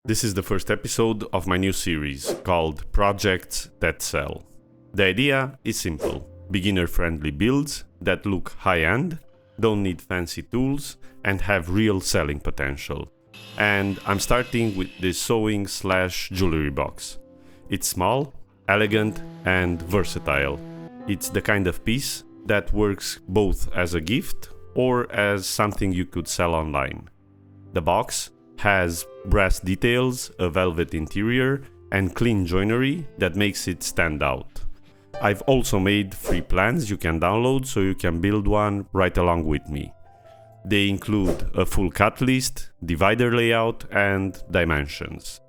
This is the first episode of my new series called Projects That Sell. The idea is simple: beginner-friendly builds that look high-end, don't need fancy tools, and have real selling potential. And I'm starting with this sewing/jewelry box. It's small, elegant, and versatile. It's the kind of piece that works both as a gift or as something you could sell online. The box has brass details, a velvet interior, and clean joinery that makes it stand out. I've also made free plans you can download so you can build one right along with me. They include a full cut list, divider layout, and dimensions.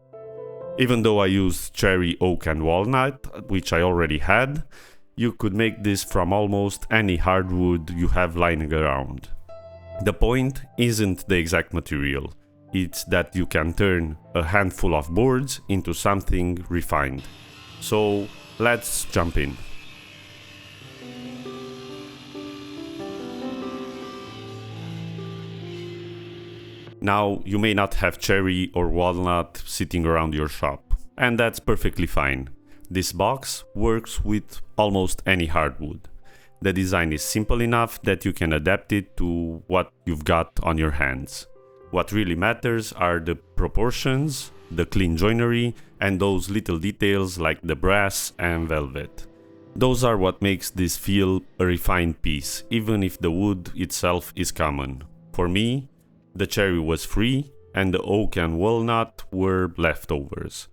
Even though I used cherry, oak, and walnut, which I already had, you could make this from almost any hardwood you have lying around. The point isn't the exact material. It's that you can turn a handful of boards into something refined. So let's jump in. Now, you may not have cherry or walnut sitting around your shop, and that's perfectly fine. This box works with almost any hardwood. The design is simple enough that you can adapt it to what you've got on your hands. What really matters are the proportions, the clean joinery, and those little details like the brass and velvet. Those are what makes this feel a refined piece, even if the wood itself is common. For me, the cherry was free and the oak and walnut were leftovers.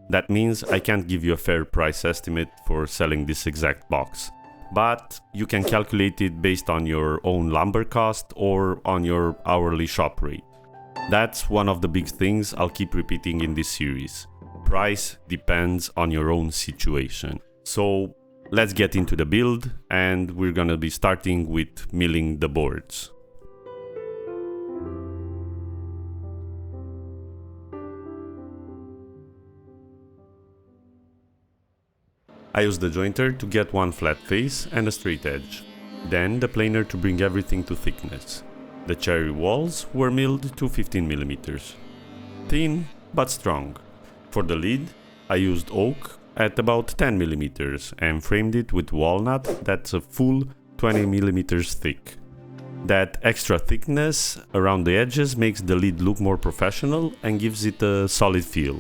That means I can't give you a fair price estimate for selling this exact box. But you can calculate it based on your own lumber cost or on your hourly shop rate. That's one of the big things I'll keep repeating in this series. Price depends on your own situation. So let's get into the build, and we're gonna be starting with milling the boards. I use the jointer to get one flat face and a straight edge, then the planer to bring everything to thickness. The cherry walls were milled to 15 mm. Thin but strong. For the lid, I used oak at about 10 mm and framed it with walnut that's a full 20 mm thick. That extra thickness around the edges makes the lid look more professional and gives it a solid feel.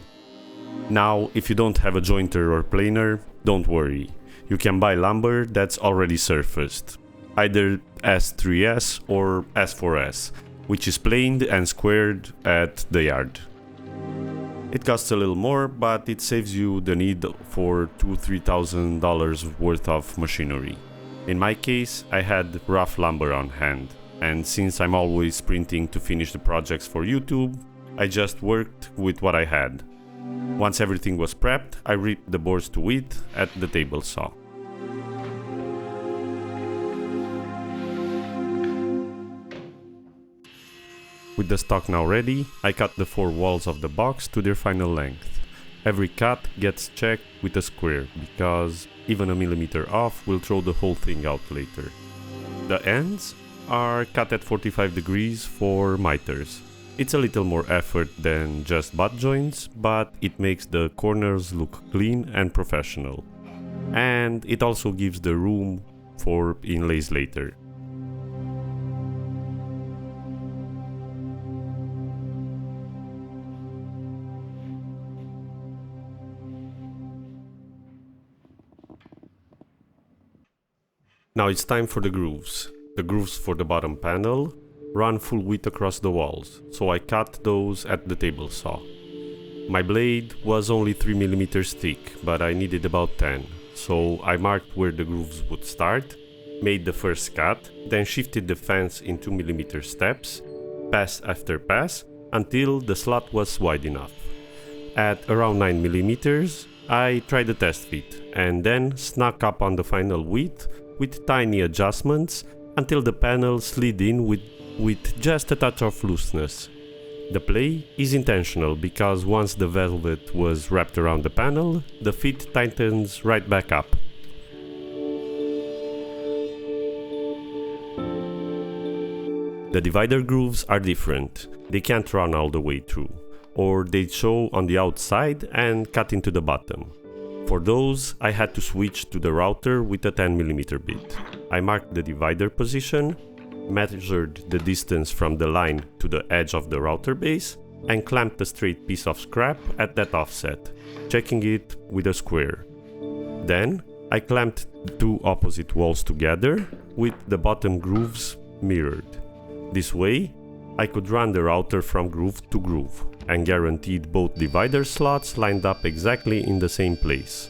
Now, if you don't have a jointer or planer, don't worry. You can buy lumber that's already surfaced, either S3S or S4S, which is planed and squared at the yard. It costs a little more, but it saves you the need for $2,000–3,000 worth of machinery. In my case, I had rough lumber on hand, and since I'm always sprinting to finish the projects for YouTube, I just worked with what I had. Once everything was prepped, I ripped the boards to width at the table saw. With the stock now ready, I cut the 4 walls of the box to their final length. Every cut gets checked with a square, because even a millimeter off will throw the whole thing out later. The ends are cut at 45 degrees for miters. It's a little more effort than just butt joints, but it makes the corners look clean and professional. And it also gives the room for inlays later. Now it's time for the grooves. The grooves for the bottom panel run full width across the walls, so I cut those at the table saw. My blade was only 3 mm thick, but I needed about 10, so I marked where the grooves would start, made the first cut, then shifted the fence in 2 mm steps, pass after pass, until the slot was wide enough. At around 9 mm, I tried the test fit, and then snuck up on the final width with tiny adjustments until the panel slid in with just a touch of looseness. The play is intentional because once the velvet was wrapped around the panel, the fit tightens right back up. The divider grooves are different. They can't run all the way through. or they'd show on the outside and cut into the bottom. For those, I had to switch to the router with a 10mm bit. I marked the divider position, measured the distance from the line to the edge of the router base, and clamped a straight piece of scrap at that offset, checking it with a square. Then, I clamped the two opposite walls together with the bottom grooves mirrored. This way, I could run the router from groove to groove and guaranteed both divider slots lined up exactly in the same place.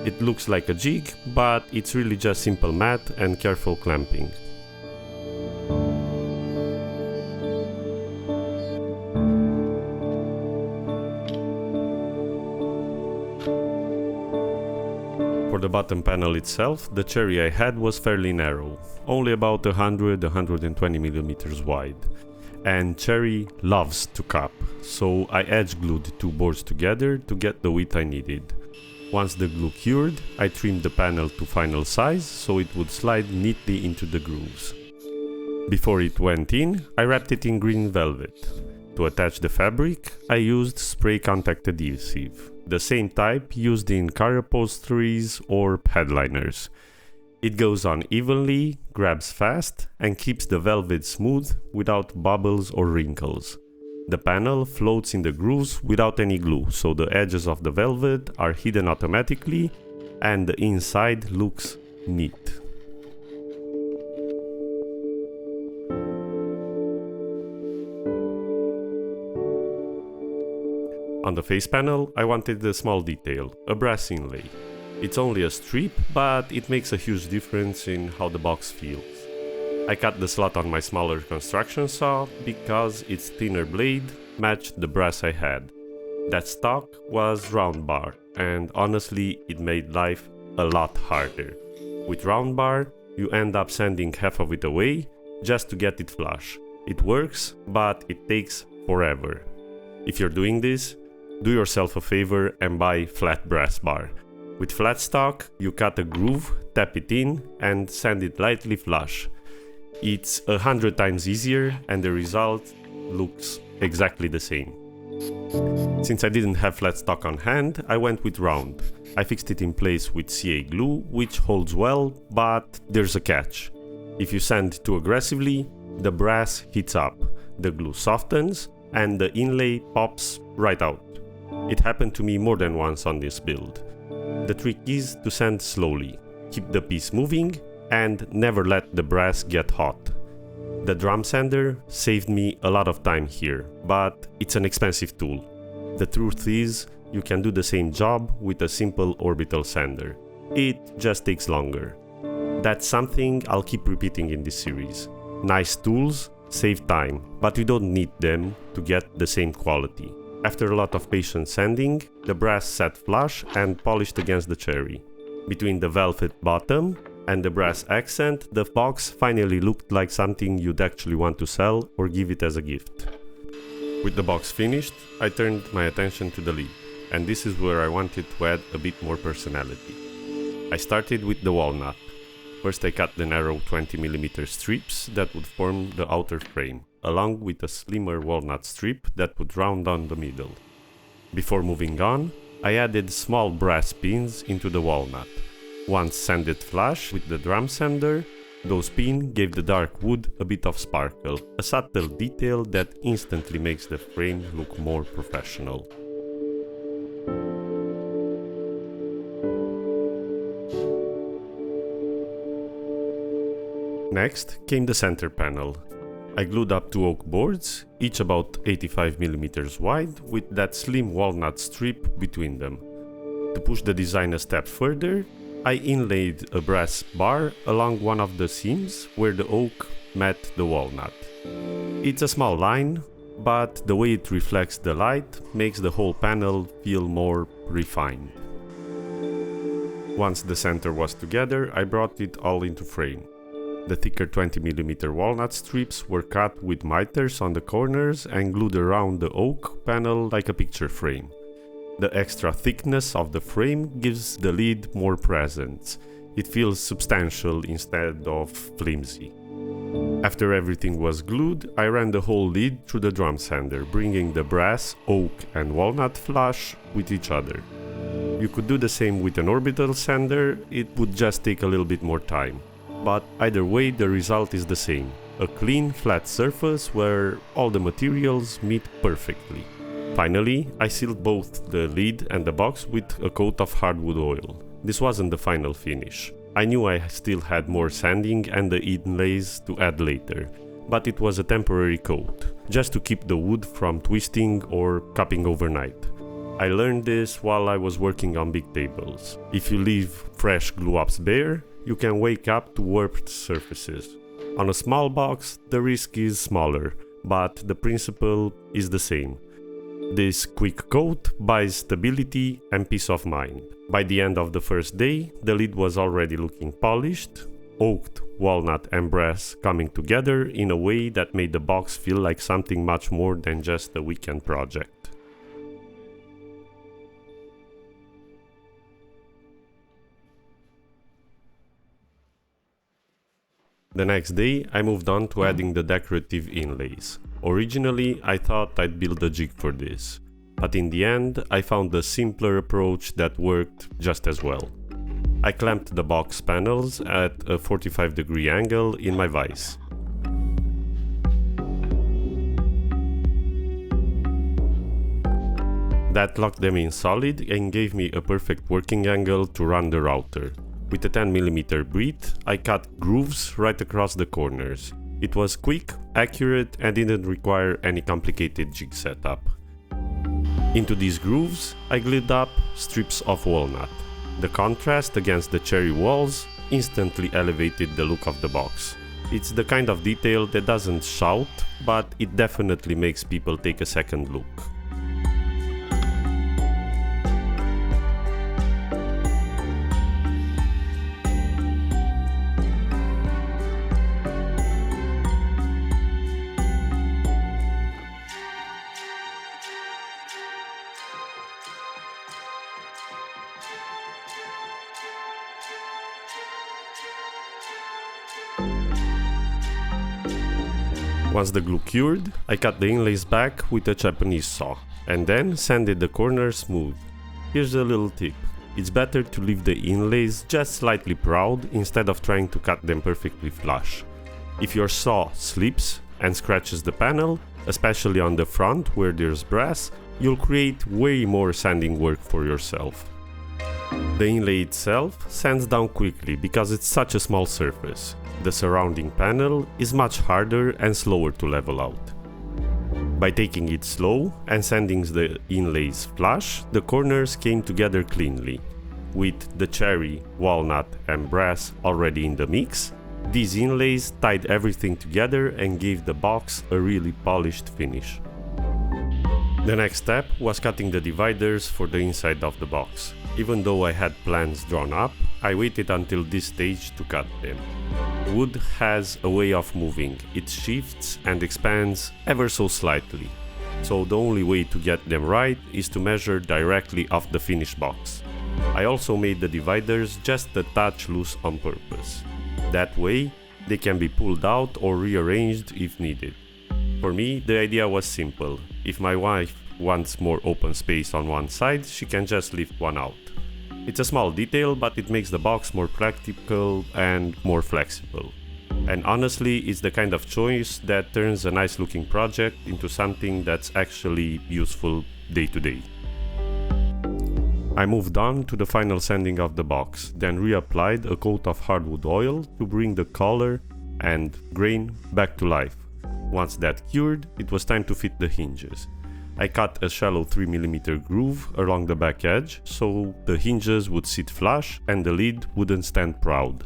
It looks like a jig, but it's really just simple math and careful clamping. For the bottom panel itself, the cherry I had was fairly narrow, only about 100–120mm wide. And cherry loves to cup, so I edge glued two boards together to get the width I needed. Once the glue cured, I trimmed the panel to final size so it would slide neatly into the grooves. Before it went in, I wrapped it in green velvet. To attach the fabric, I used spray contact adhesive, the same type used in car upholsteries or headliners. It goes on evenly, grabs fast, and keeps the velvet smooth without bubbles or wrinkles. The panel floats in the grooves without any glue, so the edges of the velvet are hidden automatically and the inside looks neat. On the face panel, I wanted a small detail, a brass inlay. It's only a strip, but it makes a huge difference in how the box feels. I cut the slot on my smaller construction saw because its thinner blade matched the brass I had. That stock was round bar, and honestly it made life a lot harder. With round bar, you end up sanding half of it away just to get it flush. It works, but it takes forever. If you're doing this, do yourself a favor and buy flat brass bar. With flat stock, you cut a groove, tap it in, and sand it lightly flush. It's 100 times easier and the result looks exactly the same. Since I didn't have flat stock on hand, I went with round. I fixed it in place with CA glue, which holds well, but there's a catch. If you sand too aggressively, the brass heats up, the glue softens, and the inlay pops right out. It happened to me more than once on this build. The trick is to sand slowly, keep the piece moving, and never let the brass get hot. The drum sander saved me a lot of time here, but it's an expensive tool. The truth is, you can do the same job with a simple orbital sander. It just takes longer. That's something I'll keep repeating in this series. Nice tools save time, but you don't need them to get the same quality. After a lot of patient sanding, the brass sat flush and polished against the cherry. Between the velvet bottom and the brass accent, the box finally looked like something you'd actually want to sell or give it as a gift. With the box finished, I turned my attention to the lid, and this is where I wanted to add a bit more personality. I started with the walnut. First I cut the narrow 20mm strips that would form the outer frame, along with a slimmer walnut strip that would round down the middle. Before moving on, I added small brass pins into the walnut. Once sanded flush with the drum sander, those pins gave the dark wood a bit of sparkle, a subtle detail that instantly makes the frame look more professional. Next came the center panel. I glued up two oak boards, each about 85mm wide, with that slim walnut strip between them. To push the design a step further, I inlaid a brass bar along one of the seams where the oak met the walnut. It's a small line, but the way it reflects the light makes the whole panel feel more refined. Once the center was together, I brought it all into frame. The thicker 20mm walnut strips were cut with miters on the corners and glued around the oak panel like a picture frame. The extra thickness of the frame gives the lid more presence. It feels substantial instead of flimsy. After everything was glued, I ran the whole lid through the drum sander, bringing the brass, oak and walnut flush with each other. You could do the same with an orbital sander, it would just take a little bit more time. But either way, the result is the same. A clean, flat surface where all the materials meet perfectly. Finally, I sealed both the lid and the box with a coat of hardwood oil. This wasn't the final finish. I knew I still had more sanding and the inlays to add later, but it was a temporary coat, just to keep the wood from twisting or cupping overnight. I learned this while I was working on big tables. If you leave fresh glue-ups bare, you can wake up to warped surfaces. On a small box, the risk is smaller, but the principle is the same. This quick coat buys stability and peace of mind. By the end of the first day, the lid was already looking polished, oaked, walnut and brass coming together in a way that made the box feel like something much more than just a weekend project. The next day, I moved on to adding the decorative inlays. Originally, I thought I'd build a jig for this, but in the end, I found a simpler approach that worked just as well. I clamped the box panels at a 45-degree angle in my vise. That locked them in solid and gave me a perfect working angle to run the router. With a 10mm Brit, I cut grooves right across the corners. It was quick, accurate and didn't require any complicated jig setup. Into these grooves, I glued up strips of walnut. The contrast against the cherry walls instantly elevated the look of the box. It's the kind of detail that doesn't shout, but it definitely makes people take a second look. Once the glue cured, I cut the inlays back with a Japanese saw, and then sanded the corners smooth. Here's a little tip. It's better to leave the inlays just slightly proud instead of trying to cut them perfectly flush. If your saw slips and scratches the panel, especially on the front where there's brass, you'll create way more sanding work for yourself. The inlay itself sands down quickly because it's such a small surface. The surrounding panel is much harder and slower to level out. By taking it slow and sanding the inlays flush, the corners came together cleanly. With the cherry, walnut and brass already in the mix, these inlays tied everything together and gave the box a really polished finish. The next step was cutting the dividers for the inside of the box. Even though I had plans drawn up, I waited until this stage to cut them. Wood has a way of moving, it shifts and expands ever so slightly, so the only way to get them right is to measure directly off the finished box. I also made the dividers just a touch loose on purpose. That way, they can be pulled out or rearranged if needed. For me, the idea was simple. If my wife wants more open space on one side, she can just lift one out. It's a small detail, but it makes the box more practical and more flexible. And honestly, it's the kind of choice that turns a nice looking project into something that's actually useful day to day. I moved on to the final sanding of the box, then reapplied a coat of hardwood oil to bring the color and grain back to life. Once that cured, it was time to fit the hinges. I cut a shallow 3mm groove along the back edge so the hinges would sit flush and the lid wouldn't stand proud.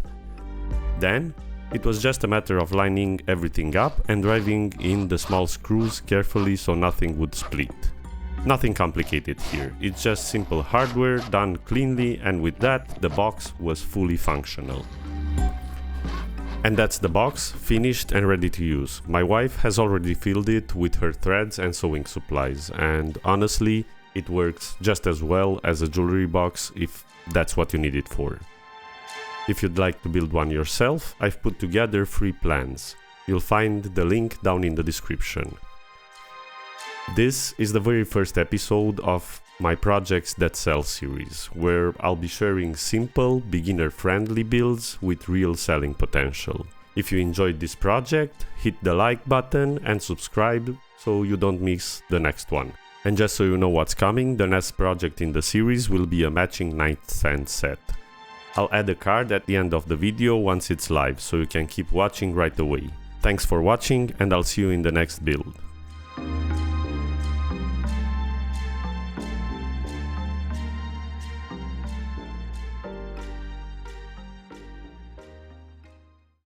Then, it was just a matter of lining everything up and driving in the small screws carefully so nothing would split. Nothing complicated here, it's just simple hardware done cleanly, and with that the box was fully functional. And that's the box, finished and ready to use. My wife has already filled it with her threads and sewing supplies, and honestly, it works just as well as a jewelry box if that's what you need it for. If you'd like to build one yourself, I've put together 3 plans. You'll find the link down in the description. This is the very first episode of my Projects That Sell series, where I'll be sharing simple, beginner-friendly builds with real selling potential. If you enjoyed this project, hit the like button and subscribe so you don't miss the next one. And just so you know what's coming, the next project in the series will be a matching nightstand set. I'll add a card at the end of the video once it's live, so you can keep watching right away. Thanks for watching, and I'll see you in the next build.